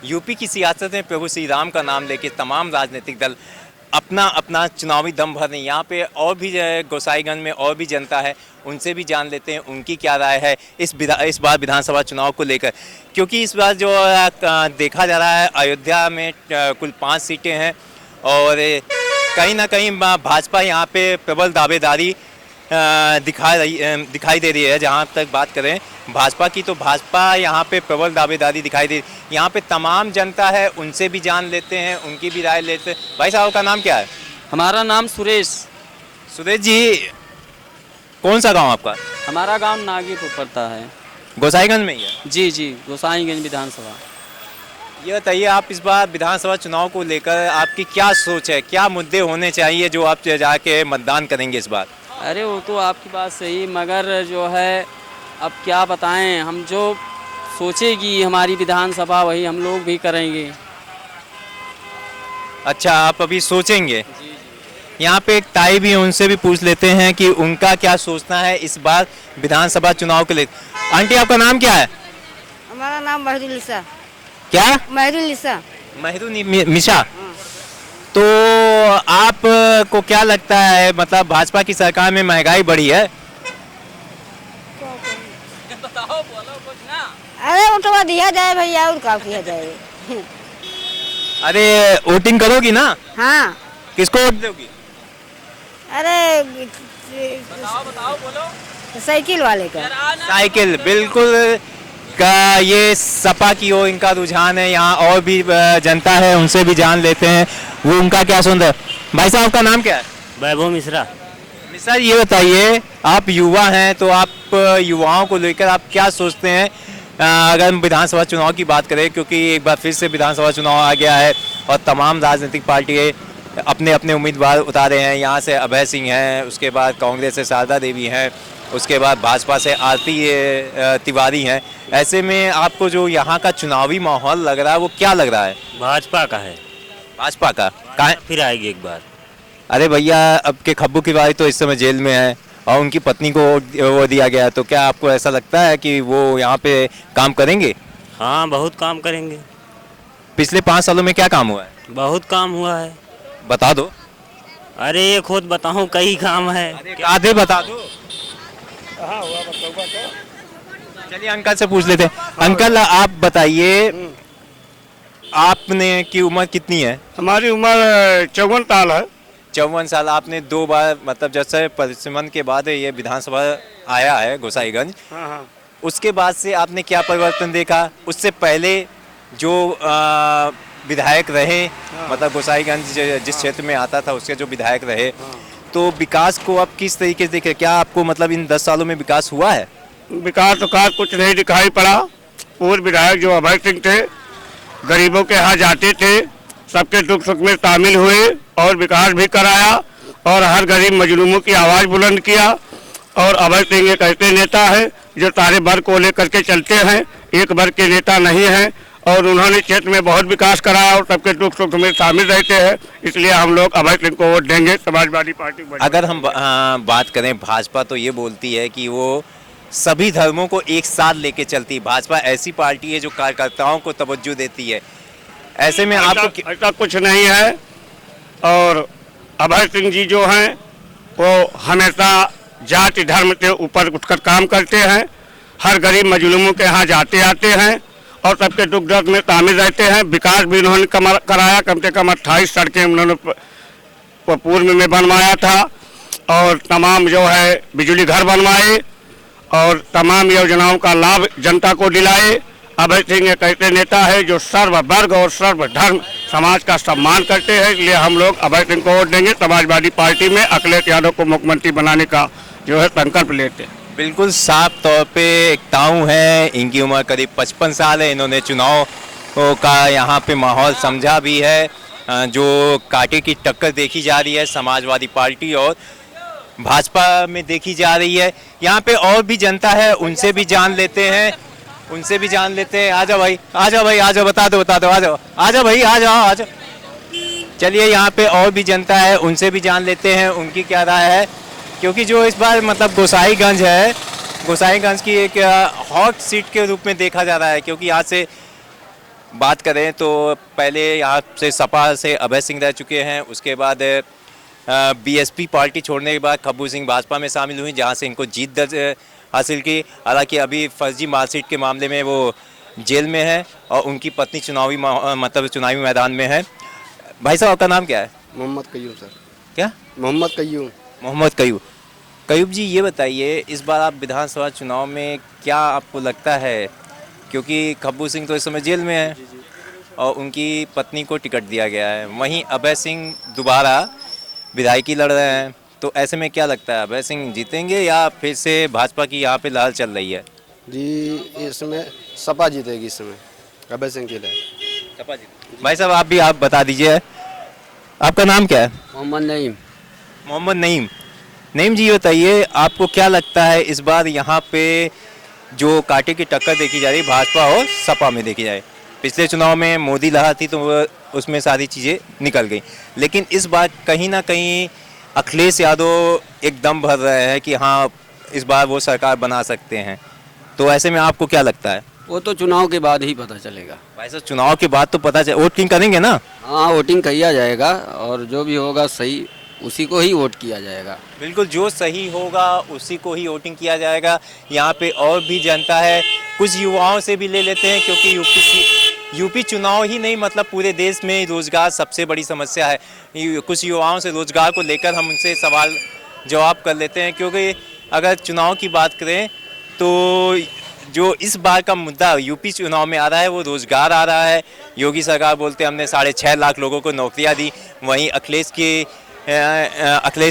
UP की सियासत में प्रभु श्री राम का नाम लेके तमाम राजनीतिक दल अपना अपना चुनावी दम भर रहे हैं। यहाँ पे और भी जो है गोसाईगंज में और भी जनता है, उनसे भी जान लेते हैं उनकी क्या राय है इस बार विधानसभा चुनाव को लेकर। क्योंकि इस बार जो देखा जा रहा है अयोध्या में कुल 5 सीटें हैं और कहीं ना कहीं भाजपा यहाँ पे प्रबल दावेदारी दिखाई दे रही है। जहाँ तक बात करें भाजपा की, तो भाजपा यहाँ पे प्रबल दावेदारी दिखाई दे रही है। यहाँ पे तमाम जनता है, उनसे भी जान लेते हैं, उनकी भी राय लेते हैं। भाई साहब का नाम क्या है? हमारा नाम सुरेश। सुरेश जी, कौन सा गांव आपका? हमारा गांव नागीपुर पड़ता है, गोसाईगंज में ही है? जी जी, गोसाईगंज विधानसभा। ये बताइए, आप इस बार विधानसभा चुनाव को लेकर आपकी क्या सोच है, क्या मुद्दे होने चाहिए जो आप जाके मतदान करेंगे इस बार? अरे वो तो आपकी बात सही, मगर जो है अब क्या बताएं, हम जो सोचेगी हमारी विधानसभा वही हम लोग भी करेंगे। अच्छा, आप अभी सोचेंगे? यहाँ पे एक ताई भी है, उनसे भी पूछ लेते हैं कि उनका क्या सोचना है इस बार विधानसभा चुनाव के लिए। आंटी, आपका नाम क्या है? हमारा नाम महरुनिसा। क्या? महरुनिसा। महरुनिसा। तो आप को क्या लगता है, मतलब भाजपा की सरकार में महंगाई बढ़ी है? बताओ, बोलो कुछ ना। अरे वो तो दिया जाए भैया, और क्या किया जाए। अरे वोटिंग करोगी ना? हाँ। किसको वोट दोगी? अरे बताओ बताओ, बोलो। साइकिल वाले का। साइकिल, बिल्कुल का ये सपा की ओर इनका रुझान है। यहाँ और भी जनता है, उनसे भी जान लेते हैं वो उनका क्या सुन रहे हैं। भाई साहब का नाम क्या है? वैभव मिश्रा। मिश्रा, ये बताइए, आप युवा हैं तो आप युवाओं को लेकर आप क्या सोचते हैं अगर विधानसभा चुनाव की बात करें, क्योंकि एक बार फिर से विधानसभा चुनाव आ गया है और तमाम राजनीतिक पार्टी अपने अपने उम्मीदवार उतारे हैं। यहाँ से अभय सिंह हैं, उसके बाद कांग्रेस से शारदा देवी हैं, उसके बाद भाजपा से आरती तिवारी हैं। ऐसे में आपको जो यहाँ का चुनावी माहौल लग रहा है वो क्या लग रहा है? भाजपा का है। भाजपा का? फिर आएगी एक बार। अरे भैया, अब के खब्बू तिवारी तो इस समय जेल में है और उनकी पत्नी को वो दिया गया, तो क्या आपको ऐसा लगता है कि वो यहाँ पे काम करेंगे? हाँ, बहुत काम करेंगे। पिछले 5 सालों में क्या काम हुआ है? बहुत काम हुआ है। बता दो। अरे ये खुद बताऊं, कई काम है। आधे बता दो। चलिए अंकल से पूछ लेते हैं। अंकल, आप बताइए, आपने की उम्र कितनी है? हमारी उम्र 54 साल है। 54 साल। आपने 2 बार, मतलब जैसे परिसीमन के बाद ये विधानसभा आया है गोसाईगंज, हाँ हाँ। उसके बाद से आपने क्या परिवर्तन देखा? उससे पहले जो विधायक रहे, मतलब गोसाईगंज जिस क्षेत्र में आता था उसके जो विधायक रहे, तो विकास को आप किस तरीके से देखे? क्या आपको मतलब इन 10 सालों में विकास हुआ है? विकास कुछ नहीं दिखाई पड़ा। पूर्व विधायक जो अभय सिंह थे, गरीबों के यहाँ जाते थे, सबके दुख सुख में शामिल हुए और विकास भी कराया और हर गरीब मजलूमों की आवाज़ बुलंद किया। और अभय सिंह एक ऐसे नेता है जो सारे वर्ग को लेकर के चलते हैं, एक वर्ग के नेता नहीं है। और उन्होंने क्षेत्र में बहुत विकास कराया और सबके दुख सुख में शामिल रहते हैं, इसलिए हम लोग अभय सिंह को वोट देंगे, समाजवादी पार्टी को। अगर हम बात करें, भाजपा तो ये बोलती है कि वो सभी धर्मों को एक साथ लेके चलती है। भाजपा ऐसी पार्टी है जो कार्यकर्ताओं को तवज्जो देती है। ऐसे में आपको ऐसा कुछ नहीं है। और अभय सिंह जी जो हैं वो हमेशा जाति धर्म के ऊपर उठकर काम करते हैं, हर गरीब मजलूमों के यहाँ जाते आते हैं और सबके दुख दर्द में शामिल रहते हैं। विकास भी उन्होंने कराया, कम से कम 28 सड़कें उन्होंने पूर्व में बनवाया था और तमाम जो है बिजली घर बनवाए और तमाम योजनाओं का लाभ जनता को दिलाए। अभय सिंह एक ऐसे नेता है जो सर्व वर्ग और सर्व धर्म समाज का सम्मान करते हैं, इसलिए हम लोग अभय सिंह को वोट देंगे। समाजवादी पार्टी में अखिलेश यादव को मुख्यमंत्री बनाने का जो है संकल्प लेते हैं। बिल्कुल साफ तौर पे एक ताऊ हैं, इनकी उम्र करीब 55 साल है। इन्होंने चुनाव का यहाँ पे माहौल समझा भी है। जो कांटे की टक्कर देखी जा रही है समाजवादी पार्टी और भाजपा में देखी जा रही है। यहाँ पे और भी जनता है, उनसे भी जान लेते हैं, उनसे भी जान लेते हैं। आ जाओ भाई, आ जाओ भाई, आ जाओ, बता दो, आ जाओ, आ जाओ भाई, आ जाओ, आ जाओ। चलिए, यहाँ पे और भी जनता है, उनसे भी जान लेते हैं उनकी क्या राय है, क्योंकि जो इस बार मतलब गोसाईगंज है, गोसाईगंज की एक हॉट सीट के रूप में देखा जा रहा है, क्योंकि यहाँ से बात करें तो पहले यहाँ से सपा से अभय सिंह रह चुके हैं, उसके बाद बीएसपी पार्टी छोड़ने के बाद खब्बू सिंह भाजपा में शामिल हुई, जहाँ से इनको जीत दर्ज हासिल की। हालांकि अभी फर्जी मार्कशीट के मामले में वो जेल में है और उनकी पत्नी चुनावी मैदान में है। भाई साहब आपका नाम क्या है? मोहम्मद कयूम सर। क्या? मोहम्मद कयूम। मोहम्मद कयूब। कयूब जी ये बताइए, इस बार आप विधानसभा चुनाव में क्या आपको लगता है, क्योंकि खब्बू सिंह तो इस समय जेल में है और उनकी पत्नी को टिकट दिया गया है, वहीं अभय सिंह दोबारा विधायकी लड़ रहे हैं, तो ऐसे में क्या लगता है, अभय सिंह जीतेंगे या फिर से भाजपा की यहाँ पे लहर चल रही है? जी इसमें सपा जीतेगी इस समय, अभय सिंह के लिए। भाई साहब आप बता दीजिए, आपका नाम क्या है? मोहम्मद नईम। मोहम्मद नईम। नईम जी ये बताइए, आपको क्या लगता है इस बार यहाँ पे जो कांटे की टक्कर देखी जा रही है भाजपा और सपा में देखी जाए? पिछले चुनाव में मोदी लहर थी तो उसमें सारी चीज़ें निकल गई, लेकिन इस बार कहीं ना कहीं अखिलेश यादव एकदम भर रहे हैं कि हाँ इस बार वो सरकार बना सकते हैं, तो ऐसे में आपको क्या लगता है? वो तो चुनाव के बाद ही पता चलेगा। भाई साहब चुनाव के बाद तो पता चले, वोटिंग करेंगे ना? हाँ, वोटिंग किया जाएगा और जो भी होगा सही उसी को ही वोट किया जाएगा। बिल्कुल, जो सही होगा उसी को ही वोटिंग किया जाएगा। यहाँ पे और भी जनता है, कुछ युवाओं से भी ले लेते हैं, क्योंकि यूपी चुनाव ही नहीं मतलब पूरे देश में रोजगार सबसे बड़ी समस्या है। कुछ युवाओं से रोजगार को लेकर हम उनसे सवाल जवाब कर लेते हैं, क्योंकि अगर चुनाव की बात करें तो जो इस बार का मुद्दा यूपी चुनाव में आ रहा है वो रोजगार आ रहा है। योगी सरकार बोलते हैं हमने 6.5 लाख लोगों को नौकरियां दी, वहीं अखिलेश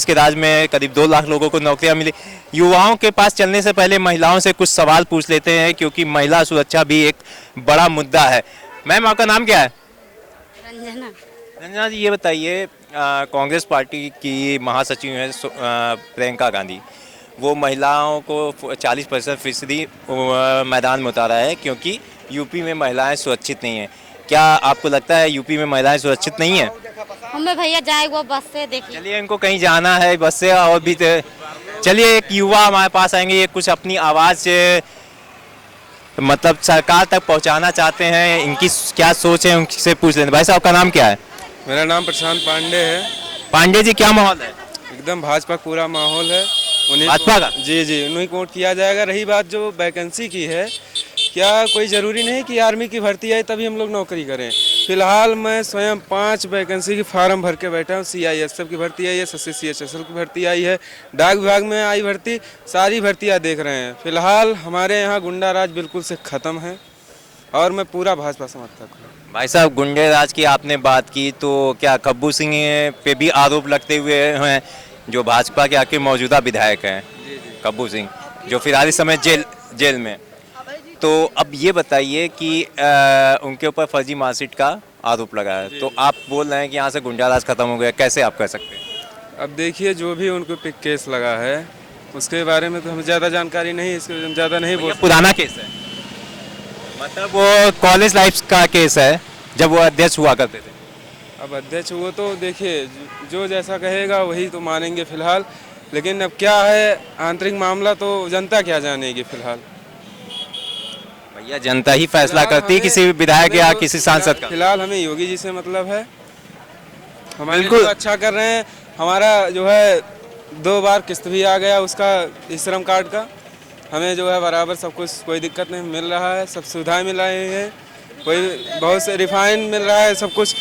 के राज में करीब 2 लाख लोगों को नौकरियां मिली। युवाओं के पास चलने से पहले महिलाओं से कुछ सवाल पूछ लेते हैं, क्योंकि महिला सुरक्षा भी एक बड़ा मुद्दा है। मैम आपका नाम क्या है? रंजना। रंजना जी ये बताइए, कांग्रेस पार्टी की महासचिव हैं प्रियंका गांधी, वो महिलाओं को 40% मैदान में उतारा है, क्योंकि यूपी में महिलाएं सुरक्षित नहीं हैं। क्या आपको लगता है यूपी में महिलाएं सुरक्षित नहीं हैं? हमें भैया जाए वो बस से देखिए। चलिए इनको कहीं जाना है बस से, और भी चलिए एक युवा हमारे पास आएंगे, ये कुछ अपनी आवाज़ मतलब सरकार तक पहुंचाना चाहते हैं, इनकी क्या सोच है उनसे पूछ लेते। भाई साहब आपका नाम क्या है? मेरा नाम प्रशांत पांडे है। पांडे जी क्या माहौल है? एकदम भाजपा पूरा माहौल है। भाजपा का? जी उन्हीं को वोट किया जाएगा। रही बात जो वैकेंसी की है, क्या कोई ज़रूरी नहीं कि आर्मी की भर्ती आए तभी हम लोग नौकरी करें। फिलहाल मैं स्वयं 5 वैकेंसी की फार्म भर के बैठा हूँ। CISF की भर्ती आई है, CHSL की भर्ती आई है, डाक विभाग में आई भर्ती, सारी भर्तियाँ देख रहे हैं। फिलहाल हमारे यहाँ गुंडा राज बिल्कुल से ख़त्म है और मैं पूरा भाजपा समर्थक हूँ। भाई साहब गुंडे राज की आपने बात की, तो क्या खब्बू सिंह पे भी आरोप लगते हुए हैं, जो भाजपा के आके मौजूदा विधायक हैं खब्बू सिंह, जो फिलहाल इस समय जेल में। तो अब ये बताइए कि उनके ऊपर फर्जी मार्कशीट का आरोप लगा है, तो आप बोल रहे हैं कि यहाँ से गुंडा राज खत्म हो गया, कैसे आप कह सकते हैं? अब देखिए, जो भी उनको पे केस लगा है उसके बारे में तो हमें ज़्यादा जानकारी नहीं, इसके हम ज़्यादा नहीं बोल। पुराना केस है, मतलब वो कॉलेज लाइफ का केस है जब वो अध्यक्ष हुआ करते थे। अब अध्यक्ष हुआ तो देखिए, जो जैसा कहेगा वही तो मानेंगे फिलहाल, लेकिन अब क्या है आंतरिक मामला तो जनता क्या जानेगी। फिलहाल भैया जनता ही फैसला करती है किसी विधायक या किसी सांसद का। फिलहाल हमें योगी जी से मतलब है, हमारे बिल्कुल लिए अच्छा कर रहे हैं। हमारा जो है 2 बार किस्त भी आ गया उसका, श्रम कार्ड का, हमें जो है बराबर सब कुछ, कोई दिक्कत नहीं मिल रहा है, सब सुविधाएं मिल रही हैं, कोई बहुत से रिफाइन मिल रहा है, सब कुछ।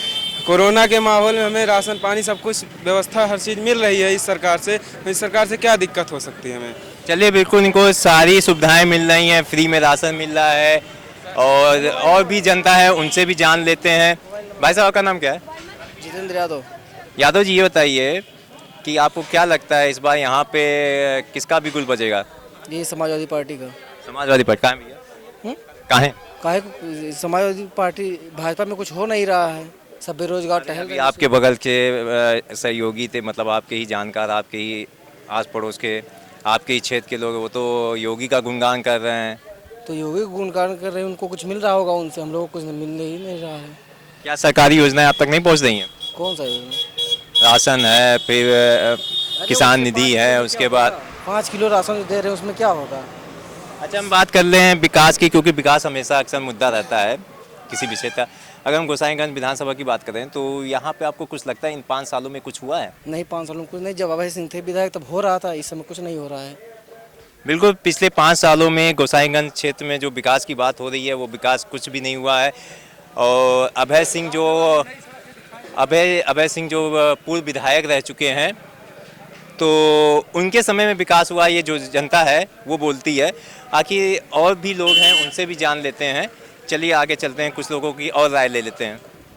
कोरोना के माहौल में हमें राशन पानी सब कुछ व्यवस्था हर चीज़ मिल रही है इस सरकार से। तो इस सरकार से क्या दिक्कत हो सकती है हमें? चलिए बिल्कुल, इनको सारी सुविधाएं मिल रही हैं, फ्री में राशन मिल रहा है, और भी जनता है उनसे भी जान लेते हैं। भाई साहब का नाम क्या है? जितेंद्र यादव। यादव जी ये बताइए कि आपको क्या लगता है इस बार यहाँ पे किसका बिगुल बजेगा? ये समाजवादी पार्टी का। समाजवादी पार्टी कहाँ है भैया? कहाँ है? काहे समाजवादी पार्टी, भाजपा में कुछ हो नहीं रहा है, सब बेरोजगार टहल अभी आपके बगल के सहयोगी थे, मतलब आपके ही जानकार, आपके ही आस पड़ोस के, आपके ही क्षेत्र के लोग, वो तो योगी का गुणगान कर रहे हैं। तो योगी गुणगान कर रहे हैं, उनको कुछ मिल रहा होगा उनसे, हम लोगों को कुछ मिल ही नहीं रहा है। क्या सरकारी योजनाएं आप तक नहीं पहुँच रही हैं? कौन सा योजना? राशन है, फिर किसान निधि है, उसके बाद 5 किलो राशन दे रहे हैं, उसमें क्या होगा? अच्छा हम बात कर रहे हैं विकास की, क्योंकि विकास हमेशा अक्सर मुद्दा रहता है। किसी विषय का। अगर हम गोसाईगंज विधानसभा की बात करें तो यहाँ पे आपको कुछ लगता है इन 5 सालों में कुछ हुआ है? नहीं, 5 सालों में कुछ नहीं। जब अभय सिंह थे विधायक तब हो रहा था, इस समय कुछ नहीं हो रहा है। बिल्कुल, पिछले 5 सालों में गोसाईगंज क्षेत्र में जो विकास की बात हो रही है वो विकास कुछ भी नहीं हुआ है। और अभय सिंह जो पूर्व विधायक रह चुके हैं तो उनके समय में विकास हुआ, ये जो जनता है वो बोलती है। आखिर और भी लोग हैं, उनसे भी जान लेते हैं। चलिए आगे चलते हैं, कुछ लोगों की और राय ले लेते हैं।